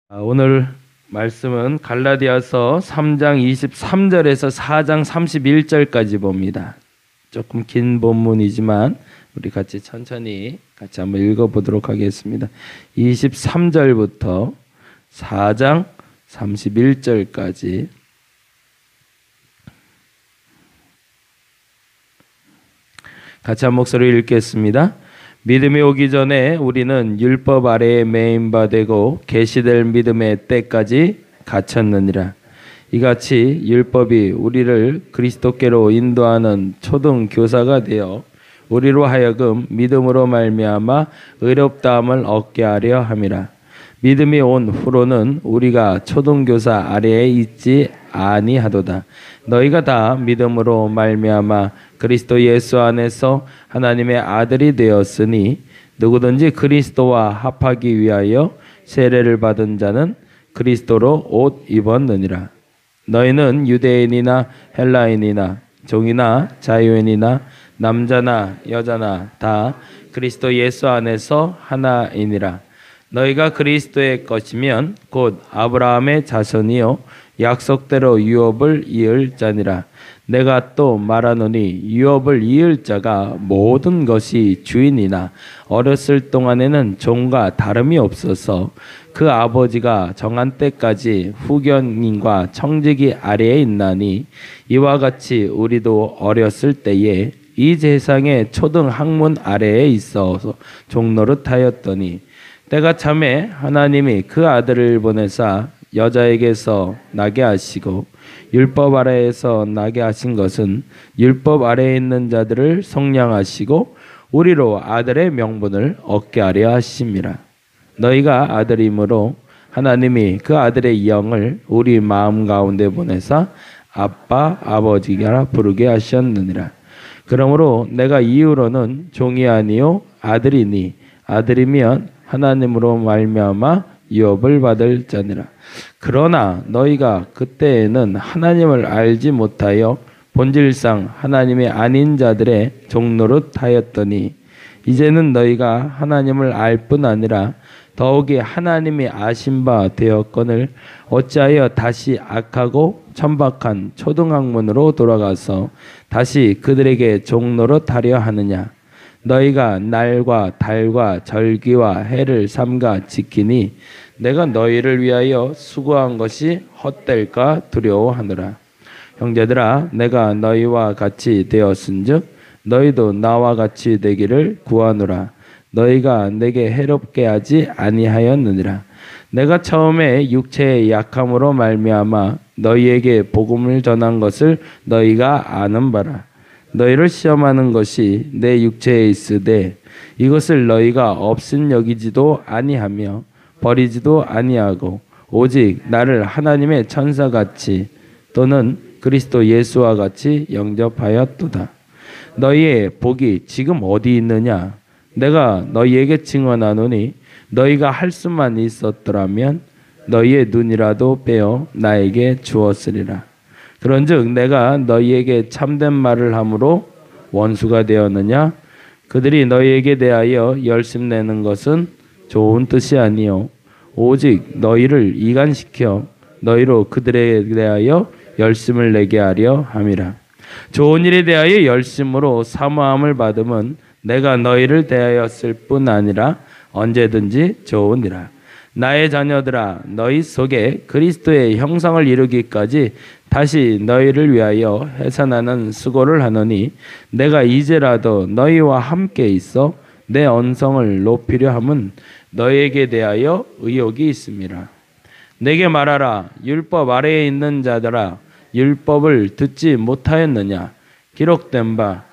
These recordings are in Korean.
오늘 말씀은 갈라디아서 3장 23절에서 4장 31절까지 봅니다. 조금 긴 본문이지만 우리 같이 천천히 한번 읽어보도록 하겠습니다. 23절부터 4장 31절까지 같이 한 목소리로 읽겠습니다. 믿음이 오기 전에 우리는 율법 아래에 매인 바 되고 계시될 믿음의 때까지 갇혔느니라. 이같이 율법이 우리를 그리스도께로 인도하는 초등 교사가 되어 우리로 하여금 믿음으로 말미암아 의롭다함을 얻게 하려 함이라. 믿음이 온 후로는 우리가 초등 교사 아래에 있지 아니하도다. 너희가 다 믿음으로 말미암아 그리스도 예수 안에서 하나님의 아들이 되었으니 누구든지 그리스도와 합하기 위하여 세례를 받은 자는 그리스도로 옷 입었느니라. 너희는 유대인이나 헬라인이나 종이나 자유인이나 남자나 여자나 다 그리스도 예수 안에서 하나이니라. 너희가 그리스도의 것이면 곧 아브라함의 자손이요 약속대로 유업을 이을 자니라. 내가 또 말하노니 유업을 이을 자가 모든 것이 주인이나 어렸을 동안에는 종과 다름이 없어서 그 아버지가 정한 때까지 후견인과 청지기 아래에 있나니 이와 같이 우리도 어렸을 때에 이 세상의 초등 학문 아래에 있어서 종노릇하였더니 때가 참에 하나님이 그 아들을 보내사 여자에게서 나게 하시고 율법 아래에서 나게 하신 것은 율법 아래에 있는 자들을 속량하시고 우리로 아들의 명분을 얻게 하려 하심이라. 너희가 아들이므로 하나님이 그 아들의 영을 우리 마음 가운데 보내사 아빠 아버지가 부르게 하셨느니라. 그러므로 내가 이후로는 종이 아니요 아들이니 아들이면 하나님으로 말미암아 유업을 받을 자니라. 그러나 너희가 그때에는 하나님을 알지 못하여 본질상 하나님이 아닌 자들의 종노릇하였더니 이제는 너희가 하나님을 알 뿐 아니라 더욱이 하나님이 아신 바 되었거늘 어찌하여 다시 악하고 천박한 초등학문으로 돌아가서 다시 그들에게 종노릇하려 하느냐. 너희가 날과 달과 절기와 해를 삼가 지키니 내가 너희를 위하여 수고한 것이 헛될까 두려워하노라. 형제들아, 내가 너희와 같이 되었은즉 너희도 나와 같이 되기를 구하노라. 너희가 내게 해롭게 하지 아니하였느니라. 내가 처음에 육체의 약함으로 말미암아 너희에게 복음을 전한 것을 너희가 아는 바라. 너희를 시험하는 것이 내 육체에 있으되 이것을 너희가 없인 여기지도 아니하며 버리지도 아니하고 오직 나를 하나님의 천사같이 또는 그리스도 예수와 같이 영접하였도다. 너희의 복이 지금 어디 있느냐? 내가 너희에게 증언하노니 너희가 할 수만 있었더라면 너희의 눈이라도 빼어 나에게 주었으리라. 그런즉 내가 너희에게 참된 말을 함으로 원수가 되었느냐? 그들이 너희에게 대하여 열심내는 것은 좋은 뜻이 아니요 오직 너희를 이간시켜 너희로 그들에 대하여 열심을 내게 하려 함이라. 좋은 일에 대하여 열심으로 사모함을 받음은 내가 너희를 대하였을 뿐 아니라 언제든지 좋으니라. 나의 자녀들아, 너희 속에 그리스도의 형상을 이루기까지 다시 너희를 위하여 해산하는 수고를 하노니 내가 이제라도 너희와 함께 있어 내 언성을 높이려 함은 너희에게 대하여 의욕이 있음이라. 내게 말하라. 율법 아래에 있는 자들아, 율법을 듣지 못하였느냐? 기록된 바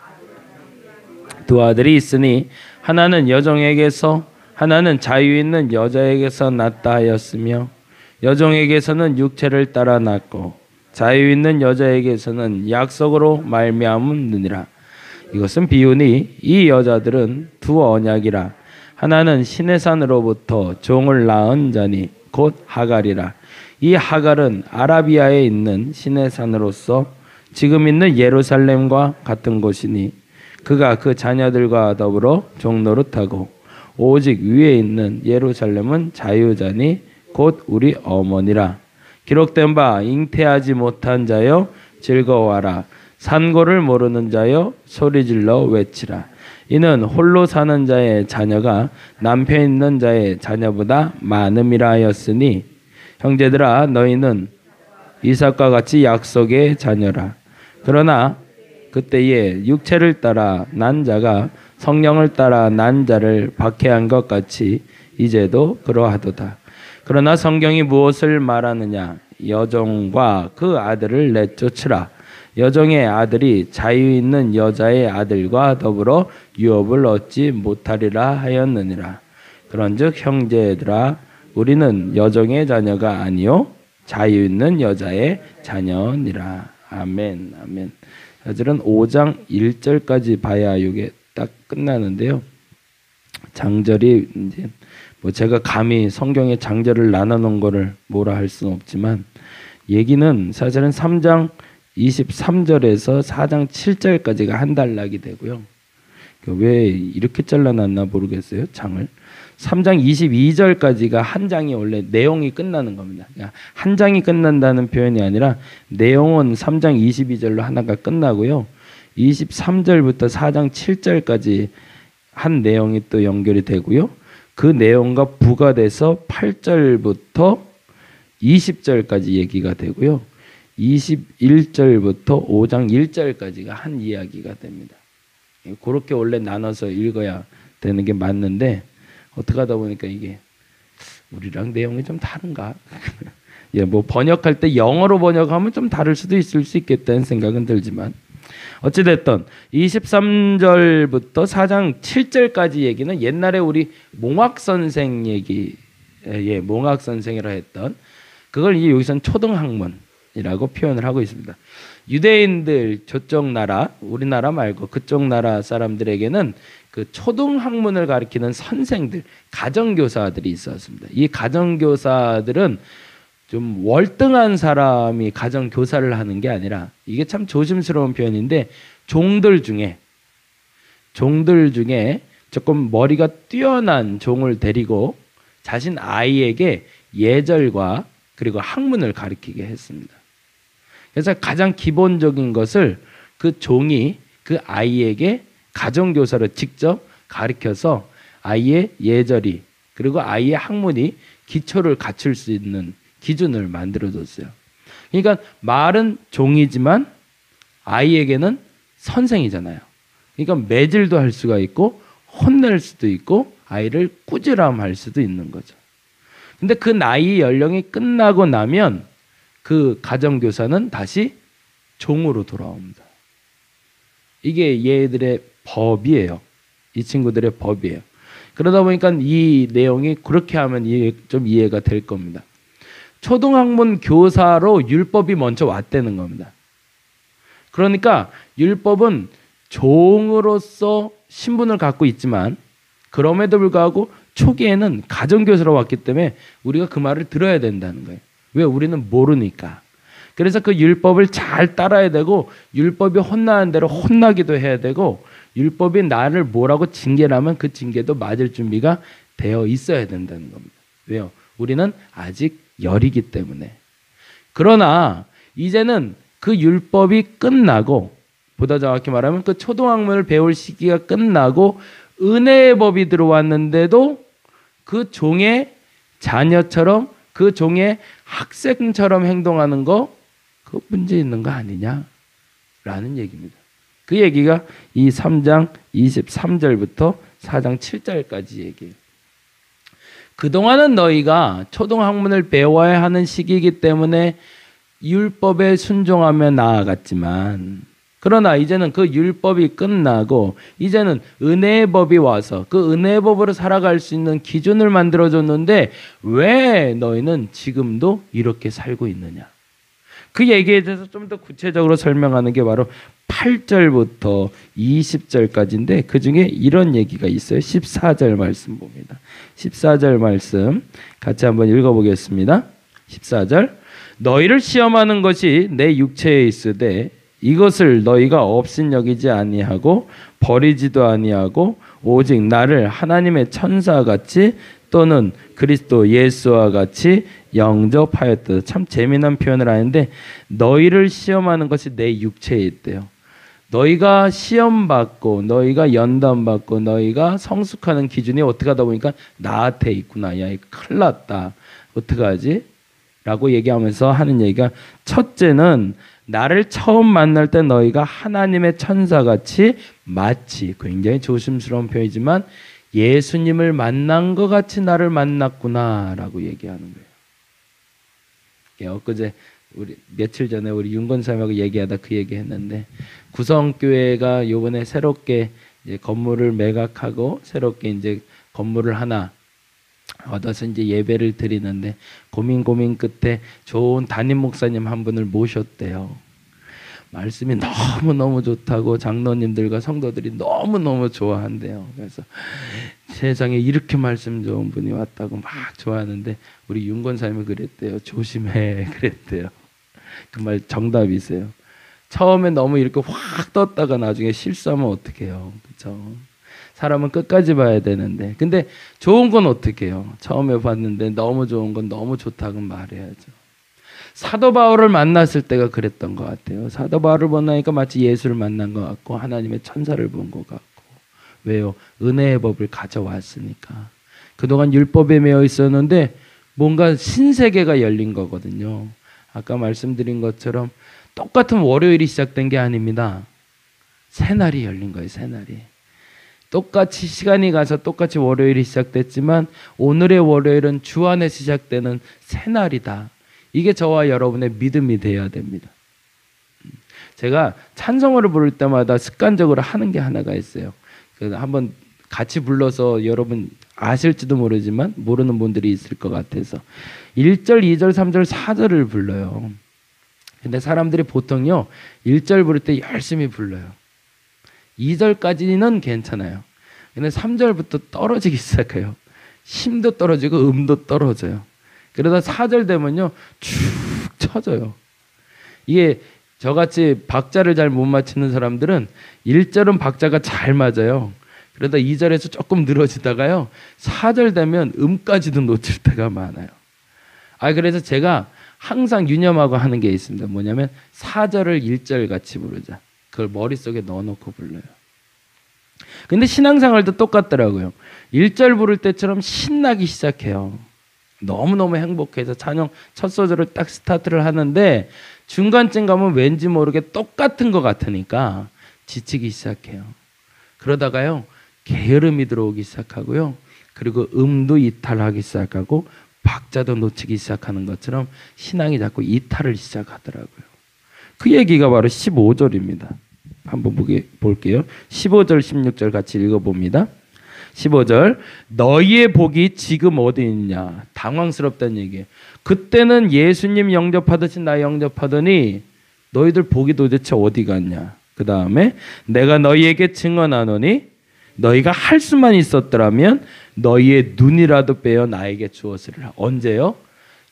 두 아들이 있으니 하나는 여종에게서 하나는 자유 있는 여자에게서 났다 하였으며 여종에게서는 육체를 따라 났고 자유 있는 여자에게서는 약속으로 말미암음이니라. 이것은 비유니 이 여자들은 두 언약이라. 하나는 시내산으로부터 종을 낳은 자니 곧 하갈이라. 이 하갈은 아라비아에 있는 시내산으로서 지금 있는 예루살렘과 같은 곳이니 그가 그 자녀들과 더불어 종노릇하고 오직 위에 있는 예루살렘은 자유자니 곧 우리 어머니라. 기록된 바 잉태하지 못한 자여 즐거워하라. 산고를 모르는 자여 소리질러 외치라. 이는 홀로 사는 자의 자녀가 남편 있는 자의 자녀보다 많음이라 하였으니 형제들아 너희는 이삭과 같이 약속의 자녀라. 그러나 그때에 육체를 따라 난 자가 성령을 따라 난 자를 박해한 것 같이 이제도 그러하도다. 그러나 성경이 무엇을 말하느냐? 여종과 그 아들을 내쫓으라. 여종의 아들이 자유 있는 여자의 아들과 더불어 유업을 얻지 못하리라 하였느니라. 그런즉 형제들아 우리는 여종의 자녀가 아니요 자유 있는 여자의 자녀니라. 아멘. 아멘. 사실은 5장 1절까지 봐야 이게 딱 끝나는데요. 장절이 이제 뭐 제가 감히 성경의 장절을 나눠놓은 거를 뭐라 할 수는 없지만 얘기는 사실은 3장 23절에서 4장 7절까지가 한 단락이 되고요. 왜 이렇게 잘라놨나 모르겠어요. 장을. 3장 22절까지가 한 장이 원래 내용이 끝나는 겁니다. 그러니까 한 장이 끝난다는 표현이 아니라 내용은 3장 22절로 하나가 끝나고요. 23절부터 4장 7절까지 한 내용이 또 연결이 되고요. 그 내용과 부가돼서 8절부터 20절까지 얘기가 되고요. 21절부터 5장 1절까지가 한 이야기가 됩니다. 그렇게 원래 나눠서 읽어야 되는 게 맞는데 어떻게 하다 보니까 이게 우리랑 내용이 좀 다른가? 예, 뭐 번역할 때 영어로 번역하면 좀 다를 수도 있을 수 있겠다는 생각은 들지만 어찌됐든 23절부터 4장 7절까지 얘기는 옛날에 우리 몽학 선생 얘기, 예, 몽학 선생이라 했던 그걸 이제 여기서는 초등학문이라고 표현을 하고 있습니다. 유대인들 저쪽 나라, 우리나라 말고 그쪽 나라 사람들에게는 그 초등학문을 가르치는 선생들, 가정교사들이 있었습니다. 이 가정교사들은 좀 월등한 사람이 가정교사를 하는 게 아니라 이게 참 조심스러운 표현인데 종들 중에 조금 머리가 뛰어난 종을 데리고 자신 아이에게 예절과 그리고 학문을 가르치게 했습니다. 그래서 가장 기본적인 것을 그 종이 그 아이에게 가정교사로 직접 가르쳐서 아이의 예절이 그리고 아이의 학문이 기초를 갖출 수 있는 기준을 만들어줬어요. 그러니까 말은 종이지만 아이에게는 선생이잖아요. 그러니까 매질도 할 수가 있고 혼낼 수도 있고 아이를 꾸지람할 수도 있는 거죠. 근데 그 나이 연령이 끝나고 나면 그 가정교사는 다시 종으로 돌아옵니다. 이게 얘들의 법이에요. 이 친구들의 법이에요. 그러다 보니까 이 내용이 그렇게 하면 좀 이해가 될 겁니다. 초등학문 교사로 율법이 먼저 왔다는 겁니다. 그러니까 율법은 종으로서 신분을 갖고 있지만 그럼에도 불구하고 초기에는 가정교사로 왔기 때문에 우리가 그 말을 들어야 된다는 거예요. 왜? 우리는 모르니까. 그래서 그 율법을 잘 따라야 되고 율법이 혼나는 대로 혼나기도 해야 되고 율법이 나를 뭐라고 징계를 하면 그 징계도 맞을 준비가 되어 있어야 된다는 겁니다. 왜요? 우리는 아직 열이기 때문에. 그러나 이제는 그 율법이 끝나고 보다 정확히 말하면 그 초등학문을 배울 시기가 끝나고 은혜의 법이 들어왔는데도 그 종의 자녀처럼 그 종의 학생처럼 행동하는 거 그 문제 있는 거 아니냐라는 얘기입니다. 그 얘기가 이 3장 23절부터 4장 7절까지 얘기해요. 그동안은 너희가 초등학문을 배워야 하는 시기이기 때문에 율법에 순종하며 나아갔지만 그러나 이제는 그 율법이 끝나고 이제는 은혜의 법이 와서 그 은혜의 법으로 살아갈 수 있는 기준을 만들어줬는데 왜 너희는 지금도 이렇게 살고 있느냐. 그 얘기에 대해서 좀 더 구체적으로 설명하는 게 바로 8절부터 20절까지인데 그중에 이런 얘기가 있어요. 14절 말씀 봅니다. 14절 말씀 같이 한번 읽어보겠습니다. 14절 너희를 시험하는 것이 내 육체에 있으되 이것을 너희가 업신여기지 아니하고 버리지도 아니하고 오직 나를 하나님의 천사같이 또는 그리스도 예수와 같이 영접하였다. 참 재미난 표현을 하는데 너희를 시험하는 것이 내 육체에 있대요. 너희가 시험받고 너희가 연단받고 너희가 성숙하는 기준이 어떻게 하다 보니까 나한테 있구나. 야, 이거 큰일 났다. 어떡하지? 라고 얘기하면서 하는 얘기가, 첫째는 나를 처음 만날 때 너희가 하나님의 천사같이 마치, 굉장히 조심스러운 표현이지만 예수님을 만난 것 같이 나를 만났구나 라고 얘기하는 거예요. 엊그제 며칠 전에 우리 윤건사님하고 얘기하다 그 얘기 했는데, 구성교회가 요번에 새롭게 이제 건물을 매각하고 새롭게 이제 건물을 하나 얻어서 이제 예배를 드리는데, 고민 끝에 좋은 담임 목사님 한 분을 모셨대요. 말씀이 너무너무 좋다고 장로님들과 성도들이 너무너무 좋아한대요. 그래서 세상에 이렇게 말씀 좋은 분이 왔다고 막 좋아하는데, 우리 윤건사님이 그랬대요. 조심해 그랬대요. 그 말 정답이세요. 처음에 너무 이렇게 확 떴다가 나중에 실수하면 어떡해요. 그렇죠? 사람은 끝까지 봐야 되는데, 근데 좋은 건 어떻게 해요? 처음에 봤는데 너무 좋은 건 너무 좋다고 말해야죠. 사도 바울을 만났을 때가 그랬던 것 같아요. 사도 바울을 만나니까 마치 예수를 만난 것 같고 하나님의 천사를 본 것 같고. 왜요? 은혜의 법을 가져왔으니까. 그동안 율법에 매여 있었는데 뭔가 신세계가 열린 거거든요. 아까 말씀드린 것처럼 똑같은 월요일이 시작된 게 아닙니다. 새날이 열린 거예요. 새날이. 똑같이 시간이 가서 똑같이 월요일이 시작됐지만 오늘의 월요일은 주 안에서 시작되는 새날이다. 이게 저와 여러분의 믿음이 돼야 됩니다. 제가 찬송을 부를 때마다 습관적으로 하는 게 하나가 있어요. 그래서 한번 같이 불러서 여러분 아실지도 모르지만 모르는 분들이 있을 것 같아서 1절, 2절, 3절, 4절을 불러요. 근데 사람들이 보통요 1절 부를 때 열심히 불러요. 2절까지는 괜찮아요. 근데 3절부터 떨어지기 시작해요. 힘도 떨어지고 음도 떨어져요. 그러다 4절 되면요 축 처져요. 이게 저같이 박자를 잘 못 맞추는 사람들은 1절은 박자가 잘 맞아요. 그러다 2절에서 조금 늘어지다가요 4절 되면 음까지도 놓칠 때가 많아요. 그래서 제가 항상 유념하고 하는 게 있습니다. 뭐냐면 4절을 1절 같이 부르자. 그걸 머릿속에 넣어놓고 불러요. 근데 신앙생활도 똑같더라고요. 1절 부를 때처럼 신나기 시작해요. 너무너무 행복해서 찬양 첫 소절을 딱 스타트를 하는데 중간쯤 가면 왠지 모르게 똑같은 것 같으니까 지치기 시작해요. 그러다가요 게으름이 들어오기 시작하고요. 그리고 음도 이탈하기 시작하고 박자도 놓치기 시작하는 것처럼 신앙이 자꾸 이탈을 시작하더라고요. 그 얘기가 바로 15절입니다. 한번 볼게요. 15절 16절 같이 읽어봅니다. 15절 너희의 복이 지금 어디 있냐. 당황스럽다는 얘기예요. 그때는 예수님 영접하듯이 나 영접하더니 너희들 복이 도대체 어디 갔냐. 그 다음에 내가 너희에게 증언하노니 너희가 할 수만 있었더라면 너희의 눈이라도 빼어 나에게 주었으리라. 언제요?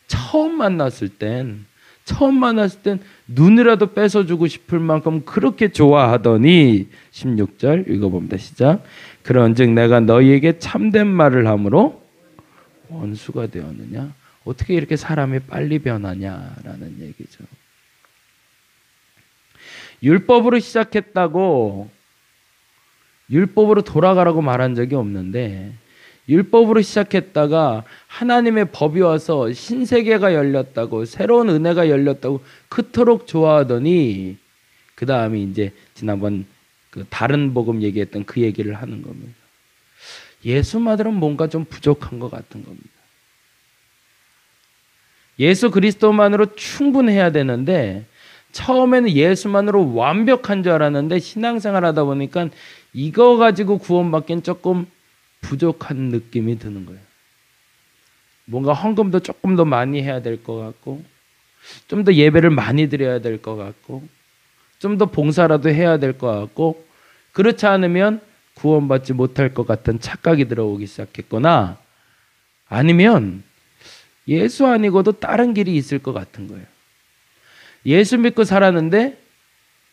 처음 만났을 땐 눈이라도 뺏어주고 싶을 만큼 그렇게 좋아하더니 16절 읽어봅니다. 시작. 그런즉 내가 너희에게 참된 말을 함으로 원수가 되었느냐. 어떻게 이렇게 사람이 빨리 변하냐라는 얘기죠. 율법으로 시작했다고 율법으로 돌아가라고 말한 적이 없는데 율법으로 시작했다가 하나님의 법이 와서 신세계가 열렸다고 새로운 은혜가 열렸다고 그토록 좋아하더니 그 다음에 이제 지난번 그 다른 복음 얘기했던 그 얘기를 하는 겁니다. 예수만으로는 뭔가 좀 부족한 것 같은 겁니다. 예수 그리스도만으로 충분해야 되는데 처음에는 예수만으로 완벽한 줄 알았는데 신앙생활 하다 보니까 이거 가지고 구원받기엔 조금 부족한 느낌이 드는 거예요. 뭔가 헌금도 조금 더 많이 해야 될 것 같고 좀 더 예배를 많이 드려야 될 것 같고 좀 더 봉사라도 해야 될 것 같고 그렇지 않으면 구원받지 못할 것 같은 착각이 들어오기 시작했거나 아니면 예수 아니고도 다른 길이 있을 것 같은 거예요. 예수 믿고 살았는데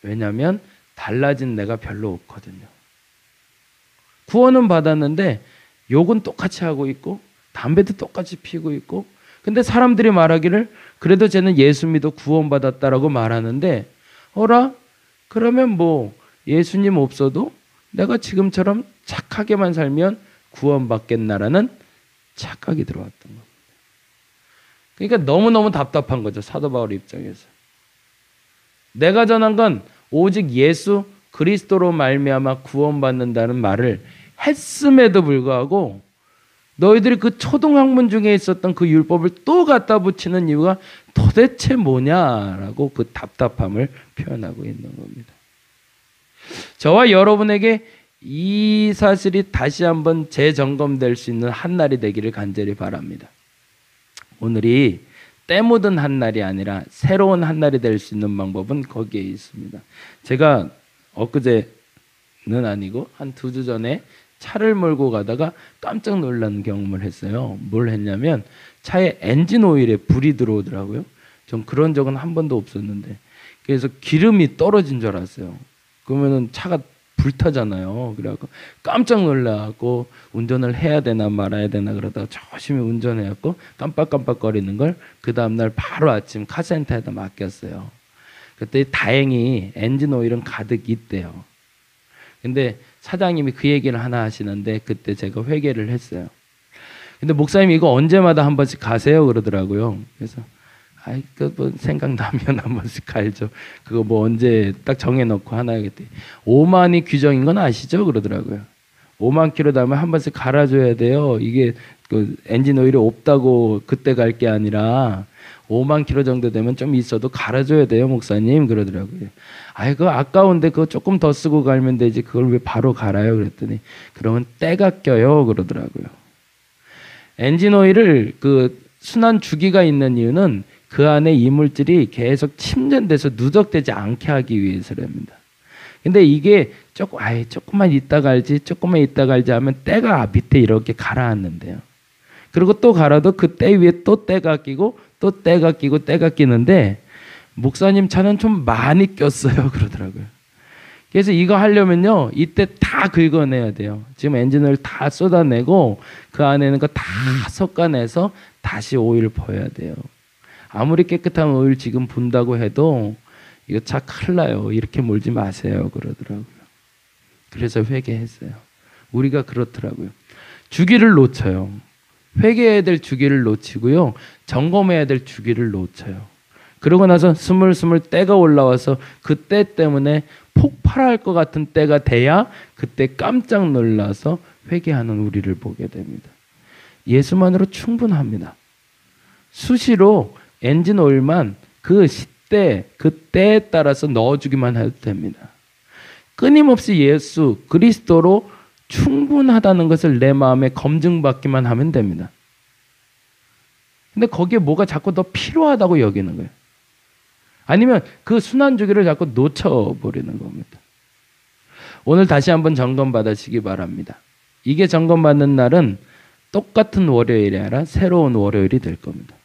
왜냐하면 달라진 내가 별로 없거든요. 구원은 받았는데 욕은 똑같이 하고 있고 담배도 똑같이 피우고 있고. 근데 사람들이 말하기를 그래도 쟤는 예수 믿어 구원받았다라고 말하는데 어라? 그러면 뭐 예수님 없어도 내가 지금처럼 착하게만 살면 구원받겠나라는 착각이 들어왔던 겁니다. 그러니까 너무너무 답답한 거죠. 사도 바울 입장에서. 내가 전한 건 오직 예수 그리스도로 말미암아 구원받는다는 말을 했음에도 불구하고 너희들이 그 초등학문 중에 있었던 그 율법을 또 갖다 붙이는 이유가 도대체 뭐냐라고 그 답답함을 표현하고 있는 겁니다. 저와 여러분에게 이 사실이 다시 한번 재점검될 수 있는 한 날이 되기를 간절히 바랍니다. 오늘이 때 묻은 한 날이 아니라 새로운 한 날이 될 수 있는 방법은 거기에 있습니다. 제가 엊그제는 아니고 한 2주 전에 차를 몰고 가다가 깜짝 놀란 경험을 했어요. 뭘 했냐면 차에 엔진 오일에 불이 들어오더라고요. 전 그런 적은 한 번도 없었는데 그래서 기름이 떨어진 줄 알았어요. 그러면은 차가 불타잖아요. 그래갖고 깜짝 놀라갖고 운전을 해야 되나 말아야 되나 그러다가 조심히 운전해갖고 깜빡깜빡거리는 걸 그 다음날 바로 아침 카센터에다 맡겼어요. 그때 다행히 엔진 오일은 가득 있대요. 근데 사장님이 그 얘기를 하나 하시는데 그때 제가 회개를 했어요. 근데 목사님이 이거 언제마다 한 번씩 가세요 그러더라고요. 그래서 아이 그 뭐 생각나면 한 번씩 갈죠. 그거 뭐 언제 딱 정해놓고 하나 하겠대. 5만이 규정인 건 아시죠? 그러더라고요. 5만 킬로 다음에 한 번씩 갈아줘야 돼요. 이게 그 엔진 오일이 없다고 그때 갈 게 아니라 5만 킬로 정도 되면 좀 있어도 갈아줘야 돼요, 목사님. 그러더라고요. 아이, 그거 아까운데 그거 조금 더 쓰고 갈면 되지. 그걸 왜 바로 갈아요? 그랬더니 그러면 때가 껴요. 그러더라고요. 엔진 오일을 그 순환 주기가 있는 이유는 그 안에 이물질이 계속 침전돼서 누적되지 않게 하기 위해서랍니다. 근데 이게 조금만 이따 갈지, 조금만 이따 갈지 하면 때가 밑에 이렇게 가라앉는데요. 그리고 또 갈아도 그 때 위에 또 때가 끼고 또 때가 끼고 때가 끼는데 목사님 차는 좀 많이 꼈어요. 그러더라고요. 그래서 이거 하려면요 이때 다 긁어내야 돼요. 지금 엔진을 다 쏟아내고 그 안에 있는 거 다 섞어내서 다시 오일 퍼야 돼요. 아무리 깨끗한 오일 지금 분다고 해도 이거 차 큰일 나요. 이렇게 몰지 마세요. 그러더라고요. 그래서 회개했어요. 우리가 그렇더라고요. 주기를 놓쳐요. 회개해야 될 주기를 놓치고요. 점검해야 될 주기를 놓쳐요. 그러고 나서 스물스물 때가 올라와서 그 때 때문에 폭발할 것 같은 때가 돼야 그때 깜짝 놀라서 회개하는 우리를 보게 됩니다. 예수만으로 충분합니다. 수시로 엔진 오일만 그 시대, 그 때에 따라서 넣어주기만 해도 됩니다. 끊임없이 예수 그리스도로 충분하다는 것을 내 마음에 검증받기만 하면 됩니다. 근데 거기에 뭐가 자꾸 더 필요하다고 여기는 거예요. 아니면 그 순환주기를 자꾸 놓쳐버리는 겁니다. 오늘 다시 한번 점검받으시기 바랍니다. 이게 점검받는 날은 똑같은 월요일이 아니라 새로운 월요일이 될 겁니다.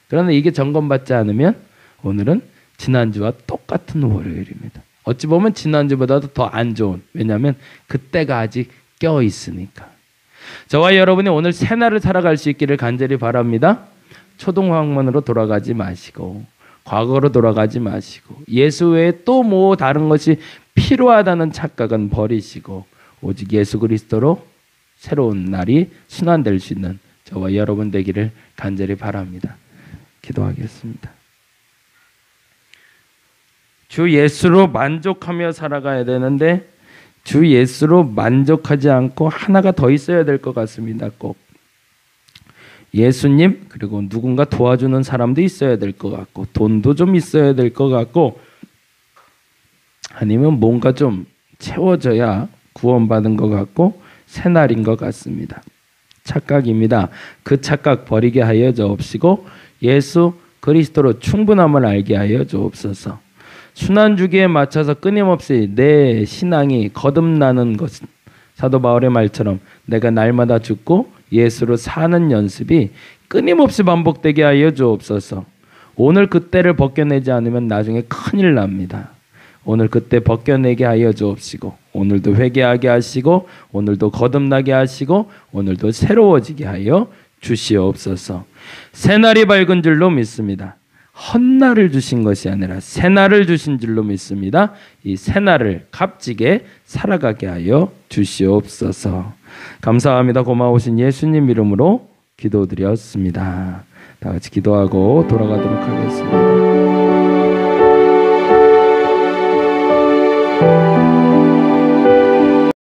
그러나 이게 점검받지 않으면 오늘은 지난주와 똑같은 월요일입니다. 어찌 보면 지난주보다도 더 안 좋은, 왜냐하면 그때가 아직 껴 있으니까. 저와 여러분이 오늘 새날을 살아갈 수 있기를 간절히 바랍니다. 초등학문으로 돌아가지 마시고 과거로 돌아가지 마시고 예수 외에 또 뭐 다른 것이 필요하다는 착각은 버리시고 오직 예수 그리스도로 새로운 날이 순환될 수 있는 저와 여러분 되기를 간절히 바랍니다. 기도하겠습니다. 주 예수로 만족하며 살아가야 되는데 주 예수로 만족하지 않고 하나가 더 있어야 될 것 같습니다. 꼭 예수님 그리고 누군가 도와주는 사람도 있어야 될 것 같고 돈도 좀 있어야 될 것 같고 아니면 뭔가 좀 채워져야 구원받은 것 같고 새날인 것 같습니다. 착각입니다. 그 착각 버리게 하여 주옵시고 예수 그리스도로 충분함을 알게 하여 주옵소서. 순환주기에 맞춰서 끊임없이 내 신앙이 거듭나는 것, 사도 바울의 말처럼 내가 날마다 죽고 예수로 사는 연습이 끊임없이 반복되게 하여 주옵소서. 오늘 그때를 벗겨내지 않으면 나중에 큰일 납니다. 오늘 그때 벗겨내게 하여 주옵시고 오늘도 회개하게 하시고 오늘도 거듭나게 하시고 오늘도 새로워지게 하여 주시옵소서. 새날이 밝은 줄로 믿습니다. 헛날을 주신 것이 아니라 새날을 주신 줄로 믿습니다. 이 새날을 값지게 살아가게 하여 주시옵소서. 감사합니다. 고마우신 예수님 이름으로 기도드렸습니다. 다 같이 기도하고 돌아가도록 하겠습니다.